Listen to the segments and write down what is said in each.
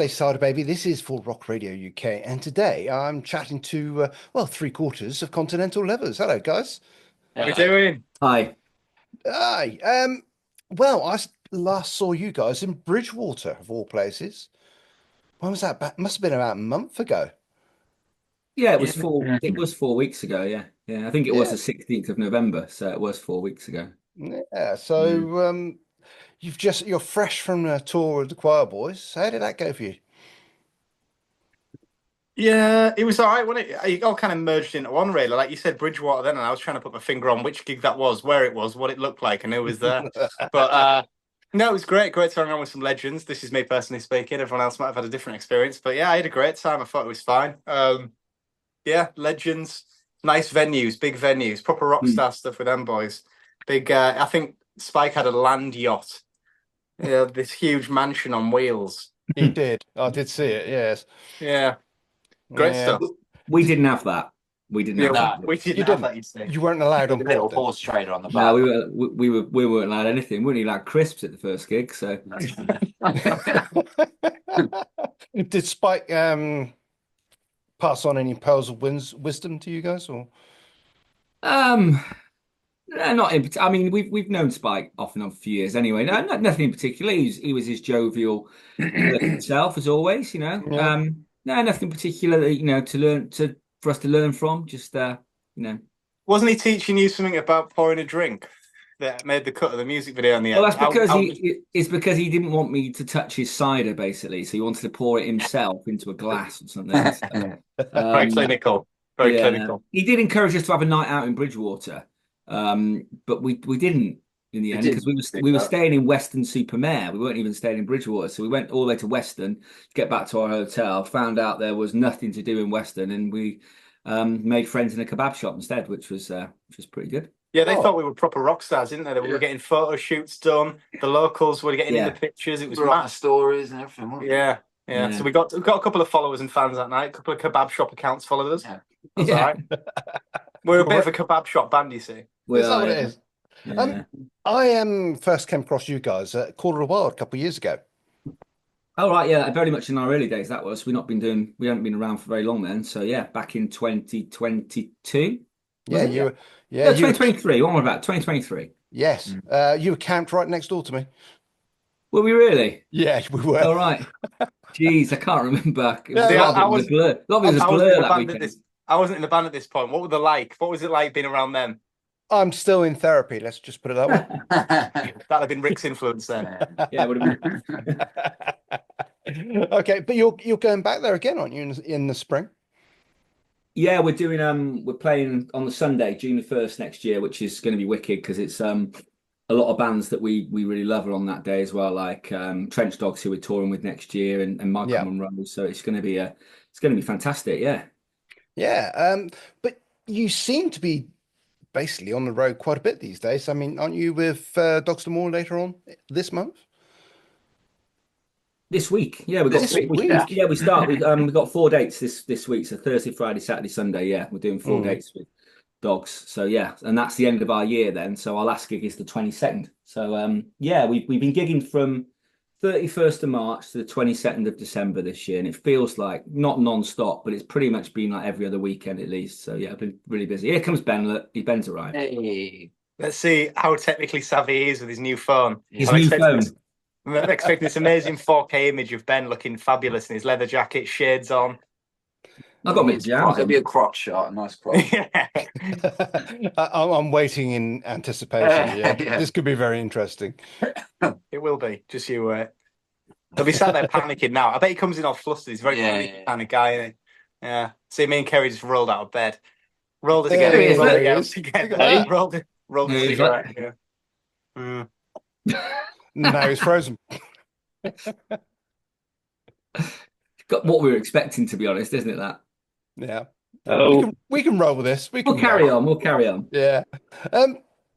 day, Cyderbaby. This is for Rock Radio UK, and today I'm chatting to three quarters of Continental Lovers. Hello, guys. How we doing? Hi. Hi. Last saw you guys in Bridgewater, of all places. When was that? Must have been about a month ago. Yeah, it was 4 weeks ago. Yeah, yeah. I think it was Yeah, the 16th of November, so it was 4 weeks ago. yeah. Mm. You're fresh from a tour of the Quireboys. How did that go for you? Yeah, it was all right, wasn't it? It all kind of merged into one, really. Like you said, Bridgewater then, and I was trying to put my finger on which gig that was, where it was, what it looked like, and who was there. But no, it was great. Great to hang on with some legends. This is me personally speaking. Everyone else might have had a different experience. But yeah, I had a great time. I thought it was fine. Yeah, legends, nice venues, big venues, proper rock star stuff with them boys. Big, I think Spike had a land yacht. Yeah, this huge mansion on wheels. He did. I did see it. Yes. Yeah. Great Yeah. stuff. We didn't have that. We didn't have that. We didn't You have didn't. that, you see. You weren't allowed on The little board then? horse trader on the No, back. we weren't allowed anything. We weren't even allowed crisps at the first gig. So Did Spike pass on any pearls of wisdom to you guys, or? um, not in. I mean, we've known Spike off and on for years anyway. No, nothing in particular. He was his jovial self as always. Yeah. No, nothing particular that for us to learn from. Just Wasn't he teaching you something about pouring a drink that made the cut of the music video in the end? Well, that's because it's because he didn't want me to touch his cider, basically. So he wanted to pour it himself into a glass or something. So, Very clinical. Very clinical. He did encourage us to have a night out in Bridgewater, but we didn't in the end because we were staying in Weston-super-Mare. We weren't even staying in Bridgewater, so we went all the way to Weston to get back to our hotel. Found out there was nothing to do in Weston, and we made friends in a kebab shop instead, which was pretty good. Yeah, they thought we were proper rock stars, didn't they? We were getting photo shoots done. The locals were getting in the pictures. It was mad stories and everything. Wasn't yeah. So we got a couple of followers and fans that night. A couple of kebab shop accounts followed us. Yeah. That's all right. We're a bit of a kebab shop band, you see. Is that what it is? Yeah. I first came across you guys at Quarter of the Wild a couple of years ago. Oh right, yeah, very much in our early days. That was we haven't been around for very long then. So yeah, back in 2022. Yeah, you were. Yeah, no, 2023. What am I about? 2023. Yes, you were camped right next door to me. Were we really? Yeah, we were. All right. Jeez, I can't remember. It was Yeah, a lot of it was a blur. A lot of it was a blur that weekend. I wasn't in the band at this point. What were they like? What was it like being around them? I'm still in therapy. Let's just put it that way. That'd have been Rick's influence then. Yeah, it would have been. Okay, but you're going back there again, aren't you, in the spring? Yeah, we're playing on the Sunday, June the 1st next year, which is going to be wicked because it's a lot of bands that we really love are on that day as well, like Trench Dogs, who we're touring with next year, and Michael Monroe. So it's going to be fantastic. Yeah. Yeah. But you seem to be basically on the road quite a bit these days. I mean, aren't you with Dogs to More later on this month? This week, yeah, we've got This week? yeah, we start. We've got 4 dates this week. So Thursday, Friday, Saturday, Sunday. Yeah, we're doing 4 dates with Dogs. So yeah, and that's the end of our year then. So our last gig is the 22nd. So yeah, we've been gigging from 31st of March to the 22nd of December this year, and it feels like not non-stop, but it's pretty much been like every other weekend at least. So yeah, I've been really busy. Here comes Ben. Look, Ben's arrived. Hey. Let's see how technically savvy he is with his new phone. His new phone. I'm expecting this amazing 4K image of Ben looking fabulous in his leather jacket, shades on. I've got my pajamas. It'll be a crotch shot, a nice crotch. I'm waiting in anticipation. Yeah. Yeah. This could be very interesting. It will be. Just you wait. He'll be sat there panicking now. I bet he comes in all flustered. He's a very panicky kind of guy, isn't he? Yeah. See, me and Kerry just rolled out of bed. Rolled it There he is, together. there he is. Together. Rolled it together. Now he's frozen. Got what we were expecting, to be honest, isn't it? That. Yeah. Oh, We can roll with this. We'll carry on. We'll carry on. Yeah.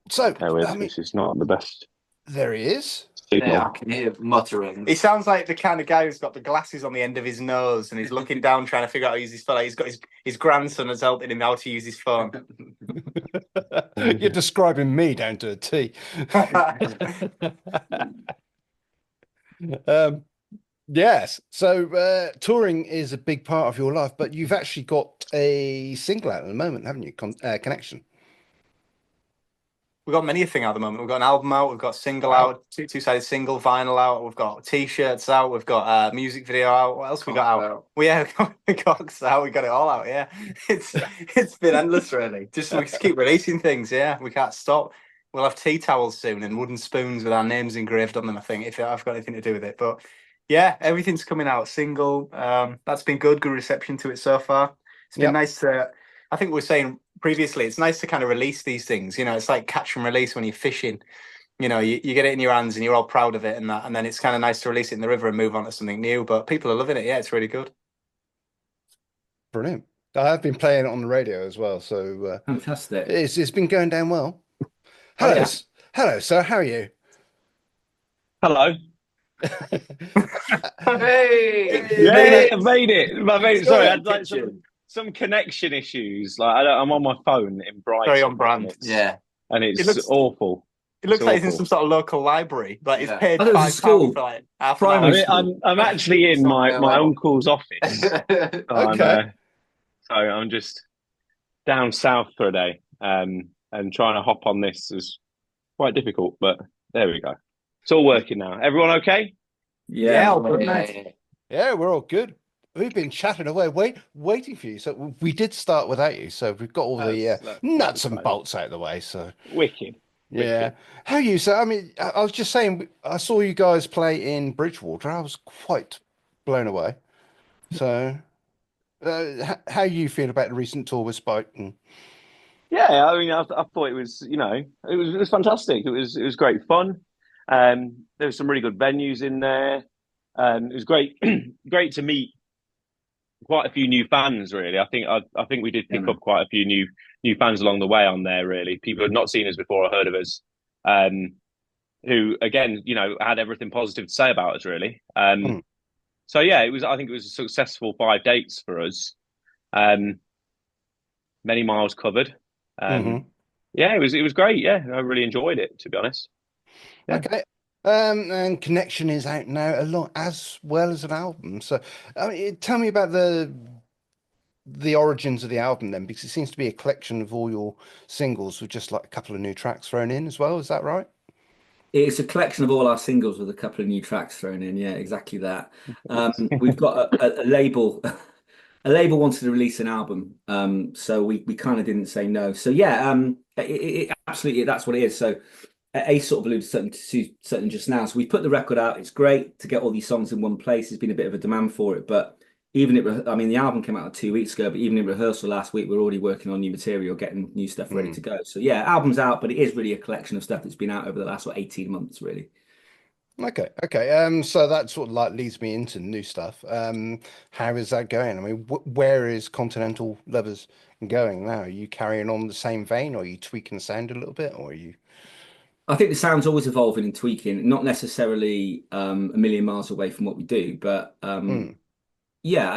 So this is not the best there he is. signal. Yeah, I can hear muttering. He sounds like the kind of guy who's got the glasses on the end of his nose and he's looking down trying to figure out how to use his phone. He's got his grandson has helped him how to use his phone. You're describing me down to a T. Yes. So touring is a big part of your life, but you've actually got a single out at the moment, haven't you? Connection. We've got many a thing out at the moment. We've got an album out, we've got a single Wow. out, two-sided single, vinyl out, we've got t-shirts out, we've got a music video out. What else we got out? We Cox out, we got it all out, yeah. It's been endless really. Just we just keep releasing things, yeah. We can't stop. We'll have tea towels soon and wooden spoons with our names engraved on them, I think, if I've got anything to do with it. But yeah, everything's coming out single. That's been good reception to it so far. It's been Yep. nice to, I think we were saying previously, it's nice to kind of release these things. You know, it's like catch and release when you're fishing. You know, you get it in your hands and you're all proud of it and that, and then it's kind of nice to release it in the river and move on to something new. But people are loving it. Yeah, it's really good. Brilliant. I have been playing it on the radio as well, so Fantastic. it's been going down well. Hello, yeah. Hello, sir. How are you? Hello. Hey! Yeah, I made it. Sorry, I had like Kitchen. some connection issues. Like I'm on my phone in Brighton. Very on brand. Yeah. and it's It looks- awful. It looks It's like it's in awful. some sort of local library. Like he's Yeah. paid I thought it was a £5 school. for like half Primary an hour. school. I'm actually in my uncle's office. Okay. So I'm just down south for a day, and trying to hop on this is quite difficult, but there we go. It's all working now. Everyone okay? Yeah, all good, Yeah. mate. Yeah, we're all good. We've been chatting away, waiting for you. So we did start without you. So we've got all the That's nuts and fine. bolts out of the way. So Wicked. yeah. How are you? So I mean, I was just saying, I saw you guys play in Bridgewater. I was quite blown away. So how you feel about the recent tour with Spike? Yeah, I mean, I thought it was, it was fantastic. It was great fun. There were some really good venues in there. It was great, great to meet quite a few new fans. Really, I think we did pick up quite a few new fans along the way on there. Really, people who had not seen us before or heard of us, who again, had everything positive to say about us. Really, so yeah, it was. I think it was a successful 5 dates for us. Many miles covered. Yeah, it was great. Yeah, I really enjoyed it, to be honest. Yeah. Okay. And Connection is out now along as well as an album. So, I mean, tell me about the origins of the album then, because it seems to be a collection of all your singles with just like a couple of new tracks thrown in as well. Is that right? It's a collection of all our singles with a couple of new tracks thrown in. Yeah, exactly that. We've got a label. A label wanted to release an album, so we kind of didn't say no. So yeah, it absolutely that's what it is. So Ace sort of alluded to something just now. So we put the record out. It's great to get all these songs in one place. There's been a bit of a demand for it, but I mean, the album came out 2 weeks ago, but even in rehearsal last week, we're already working on new material, getting new stuff ready to go. So yeah, album's out, but it is really a collection of stuff that's been out over the last 18 months, really. Okay. So that sort of like leads me into new stuff. How is that going? I mean, where is Continental Lovers going now? Are you carrying on the same vein, or are you tweaking the sound a little bit, or are you? I think the sound's always evolving and tweaking, not necessarily a million miles away from what we do, but yeah,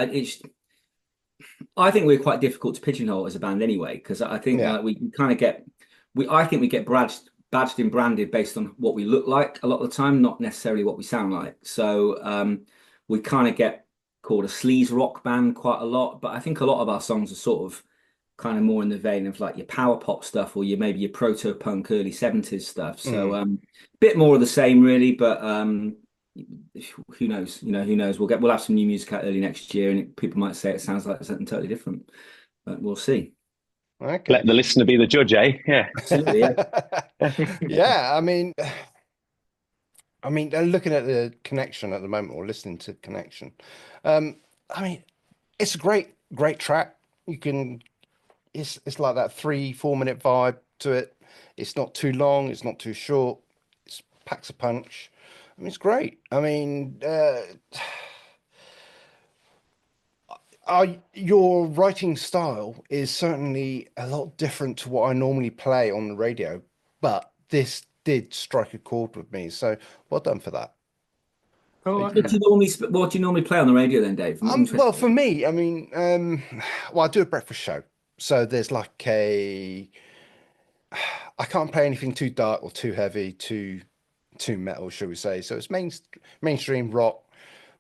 I think we're quite difficult to pigeonhole as a band anyway, because I think we kind of I think we get badged and branded based on what we look like a lot of the time, not necessarily what we sound like. So we kind of get called a sleaze rock band quite a lot, but I think a lot of our songs are sort of kind of more in the vein of like your power pop stuff or maybe your proto punk early 70s stuff. So a bit more of the same really, but who knows? Who knows? We'll have some new music out early next year, and people might say it sounds like something totally different, but we'll see. Okay. Let the listener be the judge, eh? Yeah. Absolutely, yeah. Yeah, I mean, looking at the Connection at the moment, or listening to Connection, I mean, it's a great track. It's like that 3-4 minute vibe to it. It's not too long. It's not too short. It packs a punch. I mean, it's great. I mean, your writing style is certainly a lot different to what I normally play on the radio, but this did strike a chord with me. So well done for that. Oh, What do you normally play on the radio then, Dave? Well, for me, I mean, well, I do a breakfast show, so there's like I can't play anything too dark or too heavy, too metal, shall we say? So it's mainstream rock,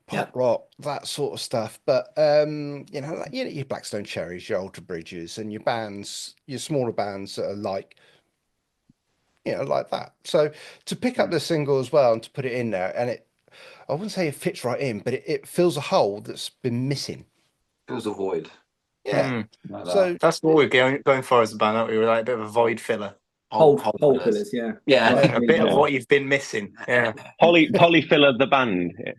pop rock, that sort of stuff. But you know, like your Blackstone Cherries, your Alter Bridges, and your bands, your smaller bands that are like, you know, like that. So to pick up the single as well and to put it in there, and I wouldn't say it fits right in, but it fills a hole that's been missing. Feels a void. Yeah. Like So That's what we're going for as a band, aren't we? We're like a bit of a void filler. Whole fillers. fillers, yeah. Yeah. A bit of what you've been missing. Yeah. Polyfiller the band. Yeah.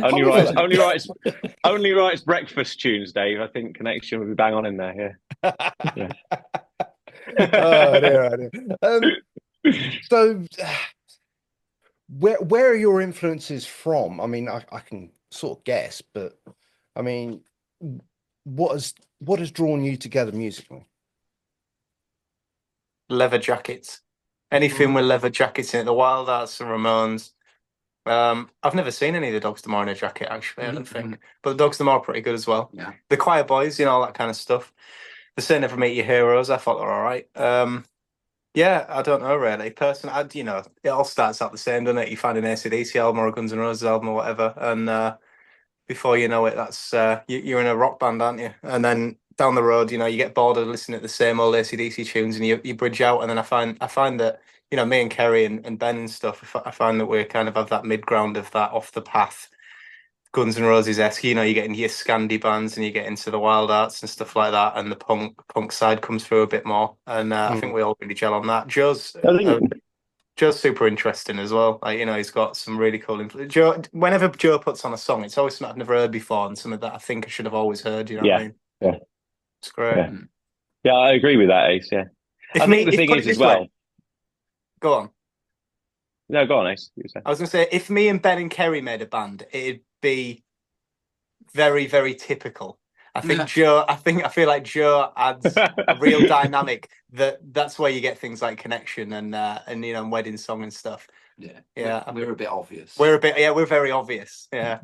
Polyfiller. Only writes breakfast tunes, Dave. I think Connection would be bang on in there. Yeah. Oh dear, oh dear. So where are your influences from? I mean, I can sort of guess, but I mean, what has drawn you together musically? Leather jackets. Anything with leather jackets in it. The Wild Arts, the Ramones. I've never seen any of the Dogs D'Amore in a jacket, actually, I don't think. But the Dogs D'Amore are pretty good as well. Yeah. The Quireboys, you know, all that kind of stuff. The Say Never Meet Your Heroes, I thought they were all right. Yeah, I don't know really. Personally, you know, it all starts out the same, doesn't it? You find an AC/DC album or a Guns N' Roses album or whatever, and before you know it, that's you're in a rock band, aren't you? And then down the road, you know, you get bored of listening to the same old AC/DC tunes, and you bridge out. And then I find that, you know, me and Kerry and Ben and stuff, I find that we kind of have that mid ground of that off the path Guns N' Roses-esque. You know, you get into your Scandi bands and you get into the Wild Arts and stuff like that, and the punk side comes through a bit more. And I think we all really gel on that. Joe's super interesting as well. Like, you know, he's got some really cool influence. Whenever Joe puts on a song, it's always something I've never heard before and something that I think I should have always heard. You know what I mean? Yeah. It's great. Yeah, I agree with that, Ace. Yeah. I think the thing is as well. Go on. No, go on, Ace. I was going to say, if me and Ben and Kerry made a band, it'd be very, very typical. I think Joe. I feel like Joe adds a real dynamic. That's where you get things like Connection and you know, and Wedding Song and stuff. Yeah. We're a bit obvious. We're very obvious. Yeah.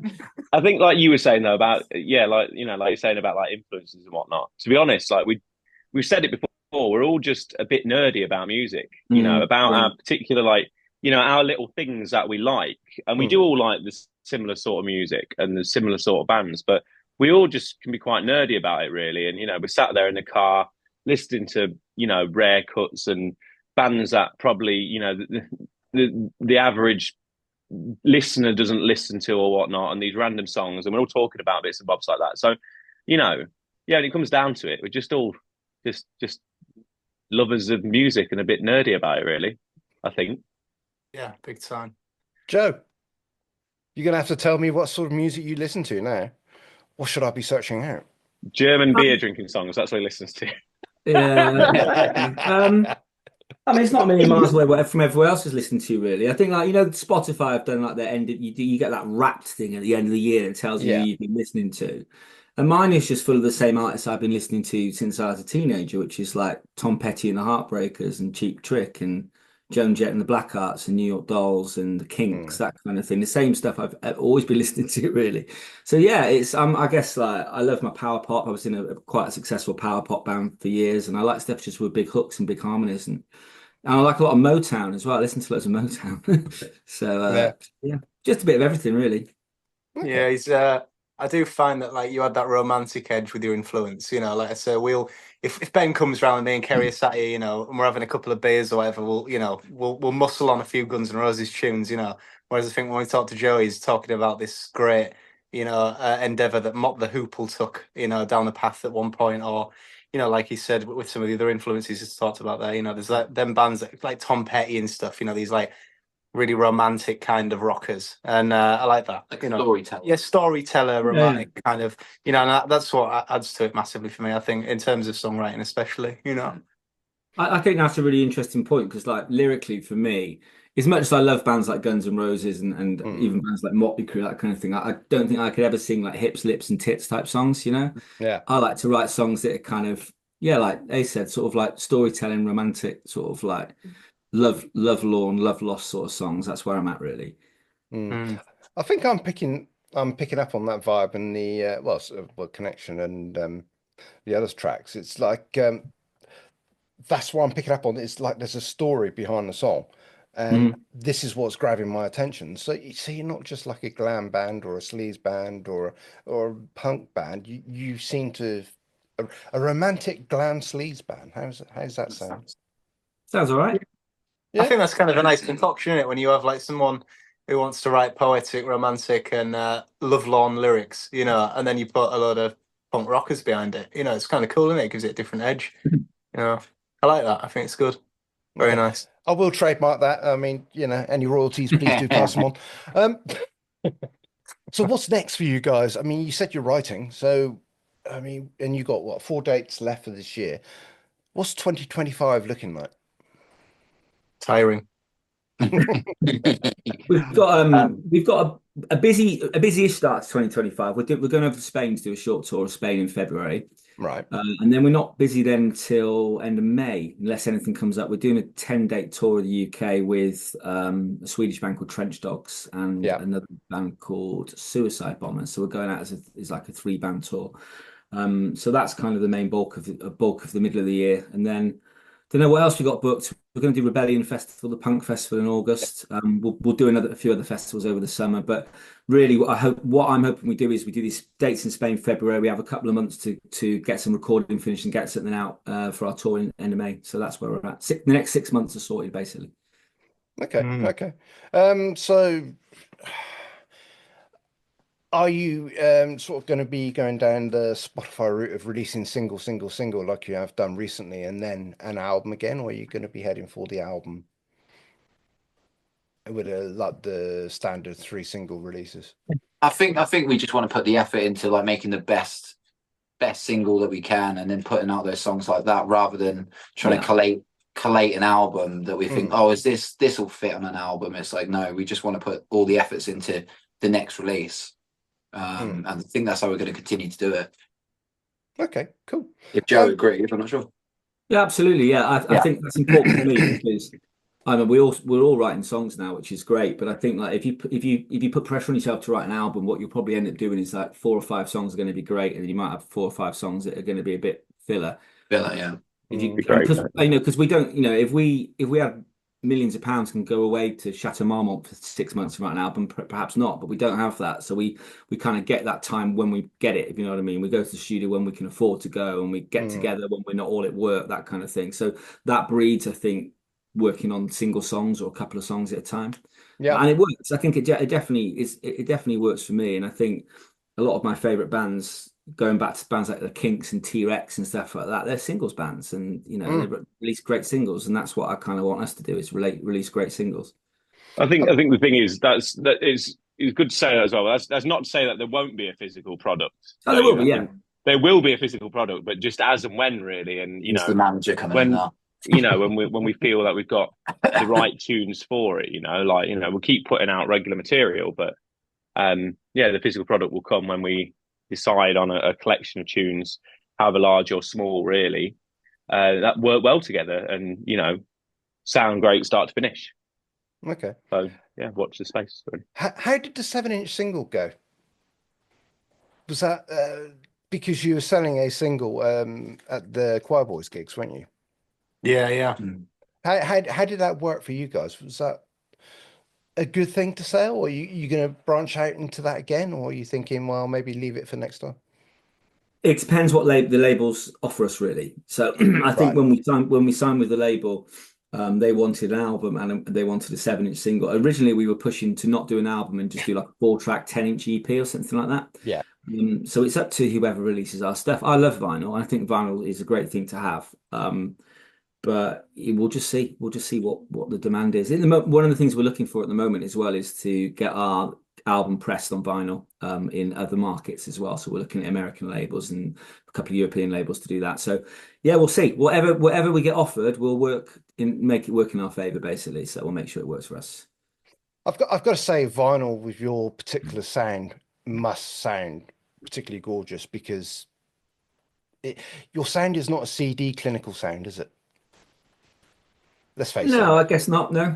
I think, like you were saying though about like, you know, like you're saying about like influences and whatnot. To be honest, like we've said it before. We're all just a bit nerdy about music. You know, about our particular, like, you know, our little things that we like, and we do all like this similar sort of music and the similar sort of bands, but we all just can be quite nerdy about it, really. And, you know, we're sat there in the car listening to, you know, rare cuts and bands that probably, you know, the average listener doesn't listen to or whatnot, and these random songs, and we're all talking about bits and bobs like that. So, you know, yeah, when it comes down to it, we're just all just lovers of music and a bit nerdy about it, really, I think. Yeah, big time. Joe, you're gonna have to tell me what sort of music you listen to now. What should I be searching out? German beer drinking songs. That's what he listens to. Yeah. I mean, it's not many miles away from everyone else is listening to, really. I think, like, you know, Spotify have done like their end. You get that Wrapped thing at the end of the year that tells you who you've been listening to. And mine is just full of the same artists I've been listening to since I was a teenager, which is like Tom Petty and the Heartbreakers and Cheap Trick and Joan Jett and the Blackhearts and New York Dolls and the Kinks, that kind of thing. The same stuff I've always been listening to, really. So yeah, it's I guess, like, I love my power pop. I was in a quite a successful power pop band for years, and I like stuff just with big hooks and big harmonies, and I like a lot of Motown as well. I listen to loads of Motown. So yeah, just a bit of everything, really. Okay. Yeah, he's I do find that, like, you had that romantic edge with your influence, you know, like I say, if Ben comes round and me and Kerry are sat here, you know, and we're having a couple of beers or whatever, we'll muscle on a few Guns N' Roses tunes, you know. Whereas I think when we talk to Joe, he's talking about this great, you know, endeavour that Mott the Hoople took, you know, down the path at one point, or, you know, like he said, with some of the other influences he's talked about there, you know, there's like them bands like Tom Petty and stuff, you know, these like really romantic kind of rockers, and I like that. Like, you a know, storyteller. Yeah, storyteller, romantic kind of, you know, and that's what adds to it massively for me, I think, in terms of songwriting, especially, you know. I think that's a really interesting point, because, like, lyrically for me, as much as I love bands like Guns N' Roses and even bands like Motley Crue, that kind of thing, I don't think I could ever sing like hips, lips, and tits type songs, you know. Yeah, I like to write songs that are kind of, yeah, like they said, sort of like storytelling, romantic, sort of like lovelorn, love lost sort of songs. That's where I'm at, really. I think I'm picking up on that vibe and the Connection and the others tracks. It's like that's what I'm picking up on. It's like there's a story behind the song, and this is what's grabbing my attention. So you're not just like a glam band or a sleaze band or a punk band. You seem to a romantic glam sleaze band. How's that sound? Sounds all right. I think that's kind of a nice concoction, isn't it? When you have like someone who wants to write poetic, romantic, and lovelorn lyrics, and then you put a load of punk rockers behind it. It's kind of cool, isn't it? It gives it a different edge. I like that. I think it's good. Very nice. I will trademark that. I mean, any royalties, please do pass them on. So what's next for you guys? I mean, you said you're writing, so I mean, and you got what, 4 dates left for this year. What's 2025 looking like? Tiring. We've got a busy start to 2025. We're going over to Spain to do a short tour of Spain in February. Right. And then we're not busy then until end of May, unless anything comes up. We're doing a 10-date tour of the UK with a Swedish band called Trench Dogs and another band called Suicide Bombers. So we're going out as like a 3-band tour. So that's kind of the main bulk of the middle of the year. And then don't know what else we got booked. We're going to do Rebellion Festival, the punk festival in August. We'll do a few other festivals over the summer. But really, what I'm hoping we do is we do these dates in Spain, February. We have a couple of months to get some recording finished and get something out for our tour in end of May. So that's where we're at. The next 6 months are sorted, basically. Okay. Okay. So are you sort of going to be going down the Spotify route of releasing single like you have done recently, and then an album again, or are you going to be heading for the album with like the standard 3 single releases? I think we just want to put the effort into like making the best single that we can, and then putting out those songs like that, rather than trying to collate an album that we think, oh, is this will fit on an album. It's like, no, we just want to put all the efforts into the next release. And I think that's how we're going to continue to do it. Okay, cool. If Joe agrees, I'm not sure. Yeah, absolutely. Yeah, I think that's important for me because I mean we're all writing songs now, which is great. But I think like if you put pressure on yourself to write an album, what you'll probably end up doing is like 4 or 5 songs are going to be great, and then you might have 4 or 5 songs that are going to be a bit filler. Yeah. Because we don't, if we have millions of pounds can go away to Chateau Marmont for 6 months to write an album, perhaps not, but we don't have that. So we kind of get that time when we get it, if you know what I mean. We go to the studio when we can afford to go, and we get together when we're not all at work, that kind of thing. So that breeds, I think, working on single songs or a couple of songs at a time. Yeah. And it works. I think it definitely works for me. And I think a lot of my favorite bands, going back to bands like the Kinks and T-Rex and stuff like that, they're singles bands, and they release great singles, and that's what I kind of want us to do, is release great singles. I think the thing is that is good to say that as well. That's not to say that there won't be a physical product. Oh, there will be, yeah. There will be a physical product, but just as and when, really, and the manager coming in now. when we feel that we've got the right tunes for it, we'll keep putting out regular material, but the physical product will come when we decide on a collection of tunes, however large or small, really, that work well together and sound great start to finish. Okay. So yeah, watch the space. How did the 7-inch single go? Was that because you were selling a single at the Quireboys gigs, weren't you? Yeah. How did that work for you guys? Was that a good thing to sell, or are you going to branch out into that again, or are you thinking, well, maybe leave it for next time? It depends what the labels offer us, really. So I think when we signed with the label, they wanted an album and they wanted a 7-inch single. Originally, we were pushing to not do an album and just do like a 4-track 10-inch EP or something like that. Yeah. So it's up to whoever releases our stuff. I love vinyl. I think vinyl is a great thing to have. But we'll just see. We'll just see what the demand is. One of the things we're looking for at the moment as well is to get our album pressed on vinyl in other markets as well. So we're looking at American labels and a couple of European labels to do that. So yeah, we'll see. Whatever we get offered, we'll make it work in our favor, basically. So we'll make sure it works for us. I've got to say, vinyl with your particular sound must sound particularly gorgeous, because your sound is not a CD clinical sound, is it? Let's face it. No, I guess not. No,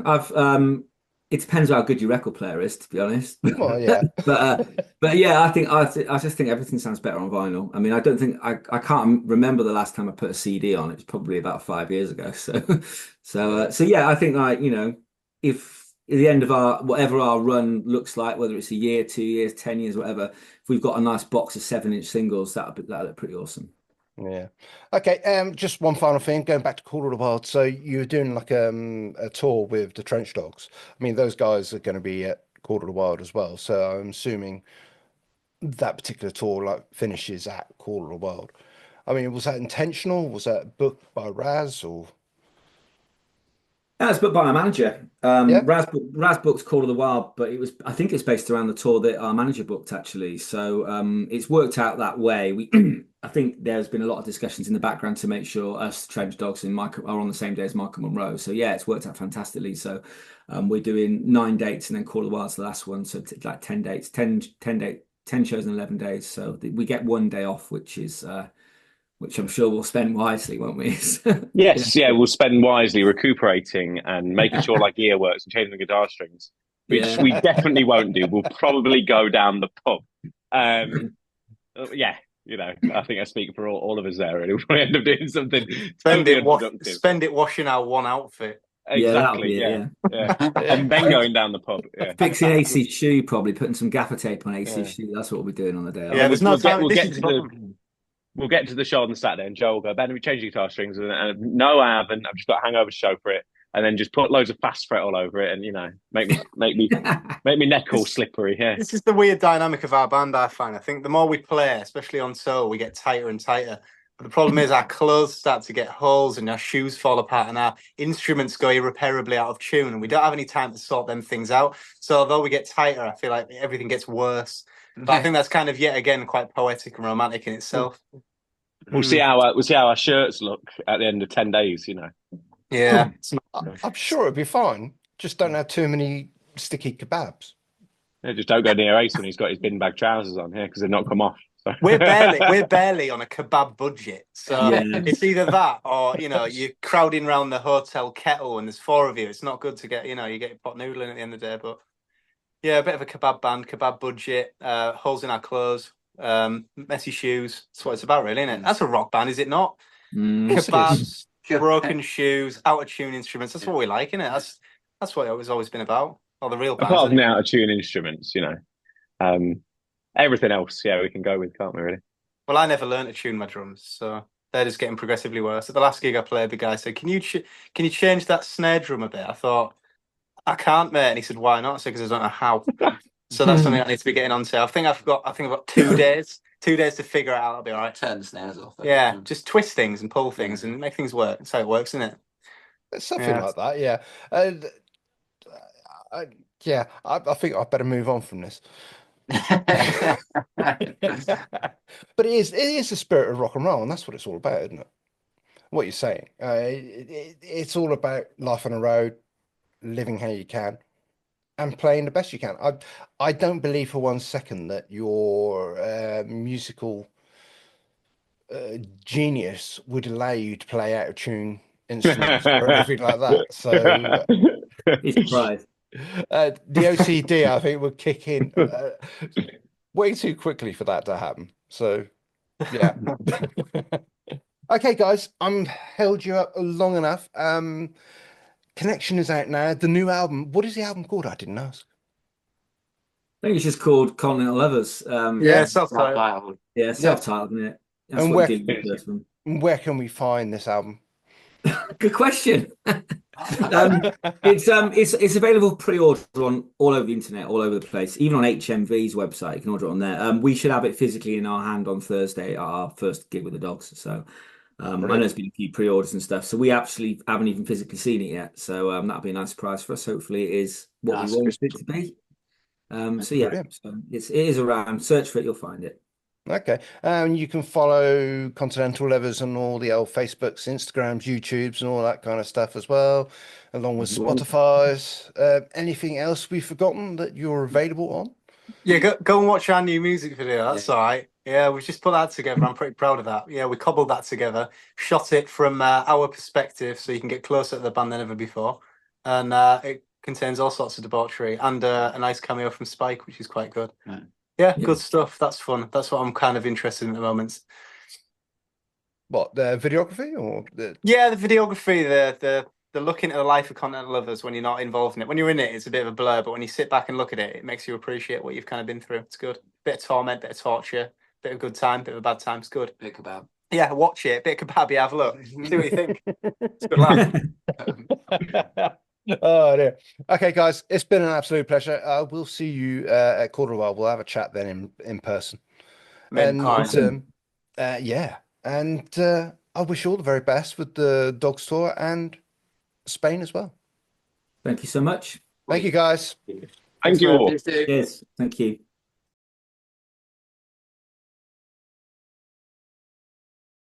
it depends how good your record player is, to be honest. Well, yeah. but yeah, I just think everything sounds better on vinyl. I mean, I don't think I can't remember the last time I put a CD on. It's probably about 5 years ago. So yeah, I think if at the end of our whatever our run looks like, whether it's a year, 2 years, 10 years, whatever, if we've got a nice box of 7-inch singles, that'll look pretty awesome. Yeah. Okay. Just one final thing, going back to Call of the Wild. So you're doing like a tour with the Trench Dogs. I mean, those guys are going to be at Call of the Wild as well. So I'm assuming that particular tour like finishes at Call of the Wild. I mean, was that intentional? Was that booked by Raz or? Yeah, it's booked by our manager. Yeah. Raz booked Call of the Wild, but I think it's based around the tour that our manager booked actually. So it's worked out that way. I think there's been a lot of discussions in the background to make sure us Trench Dogs and Michael are on the same day as Michael Monroe. So yeah, it's worked out fantastically. So we're doing 9 dates and then Call of the Wild's the last one. So it's like 10 dates, 10 shows in 11 days. So we get 1 day off, which I'm sure we'll spend wisely, won't we? Yes, yeah, we'll spend wisely recuperating and making sure like gear works and changing the guitar strings, which we definitely won't do. We'll probably go down the pub. Yeah, I think I speak for all of us there. Really, we'll probably end up doing something totally unproductive. Spend it washing our one outfit. Exactly. Yeah. And then going down the pub. Yeah. Fixing AC's shoe, probably putting some gaffer tape on AC's shoe. That's what we're doing on the day. Yeah, there's no time. We'll get to the show on the Saturday, and Joe will go, Ben, have you changed your guitar strings? And no, I haven't. I've just got a hangover show for it. And then just put loads of fast fret all over it, and make me neck all slippery. Yeah, this is the weird dynamic of our band. I find. I think the more we play, especially on tour, we get tighter and tighter. But the problem is our clothes start to get holes, and our shoes fall apart, and our instruments go irreparably out of tune, and we don't have any time to sort them things out. So although we get tighter, I feel like everything gets worse. But I think that's kind of yet again quite poetic and romantic in itself. We'll see how our shirts look at the end of 10 days. Yeah, I'm sure it'll be fine. Just don't have too many sticky kebabs. Yeah, just don't go near Ace when he's got his bin bag trousers on here because they've not come off. So. We're barely on a kebab budget, so it's either that or you're crowding around the hotel kettle and there's 4 of you. It's not good to get you get pot noodling at the end of the day, but. Yeah, a bit of a kebab band, kebab budget, holes in our clothes, messy shoes. That's what it's about, really, isn't it? That's a rock band, is it not? Kebabs, broken shoes, out of tune instruments. That's what we like, isn't it? That's what it's always been about. Or the real bands. Apart from the out of tune instruments, everything else, we can go with, can't we? Really? Well, I never learned to tune my drums, so they're just getting progressively worse. At the last gig I played, the guy said, "Can you change that snare drum a bit?" I thought. I can't, mate. And he said, "Why not?" I said, "Because I don't know how." So that's something I need to be getting onto. I think I've got 2 days. 2 days to figure it out. I'll be all right. Turn the snares off. Yeah, just twist things and pull things and make things work. That's how it works, isn't it? It's something like that, yeah. I think I better move on from this. But it is the spirit of rock and roll, and that's what it's all about, isn't it? What you're saying. It's all about life on the road. Living how you can and playing the best you can. I don't believe for 1 second that your musical genius would allow you to play out of tune instruments or anything like that. So he's surprised. The OCD, I think, would kick in way too quickly for that to happen. So yeah. Okay, guys, I'm held you up long enough. Connection is out now. The new album. What is the album called? I didn't ask. I think it's just called Continental Lovers. Self-titled. Yeah, self-titled, isn't it? That's where can we find this album? Good question. It's available pre-order on all over the internet, all over the place, even on HMV's website. You can order it on there. We should have it physically in our hand on Thursday, our first gig with the Dogs. So. I know there's been a few pre-orders and stuff, so we actually haven't even physically seen it yet. So that'll be a nice surprise for us. Hopefully, it is what we wanted it to be. So it is around. Search for it, you'll find it. Okay, you can follow Continental Lovers on all the old Facebooks, Instagrams, YouTubes, and all that kind of stuff as well, along with Spotify's. Anything else we've forgotten that you're available on? Yeah, go and watch our new music video. That's all right. Yeah, we've just put that together. I'm pretty proud of that. Yeah, we cobbled that together, shot it from our perspective so you can get closer to the band than ever before. And it contains all sorts of debauchery and a nice cameo from Spike, which is quite good. Yeah, good stuff. That's fun. That's what I'm kind of interested in at the moment. What, the videography or the... Yeah, the videography, the the look into the life of Continental Lovers when you're not involved in it. When you're in it, it's a bit of a blur, but when you sit back and look at it, it makes you appreciate what you've kind of been through. It's good. Bit of torment, bit of torture, bit of good time, bit of a bad time. It's good. Bit kebab. Yeah, watch it. Bit of kebabby, have a look. See what you think. It's a good laugh. Oh dear. Okay, guys, it's been an absolute pleasure. We'll see you at quarter of a while. We'll have a chat then in person. And yeah, and I wish you all the very best with the Dogs Tour and Spain as well. Thank you so much. Thank you, guys. Thank you all. Cheers. Thank you.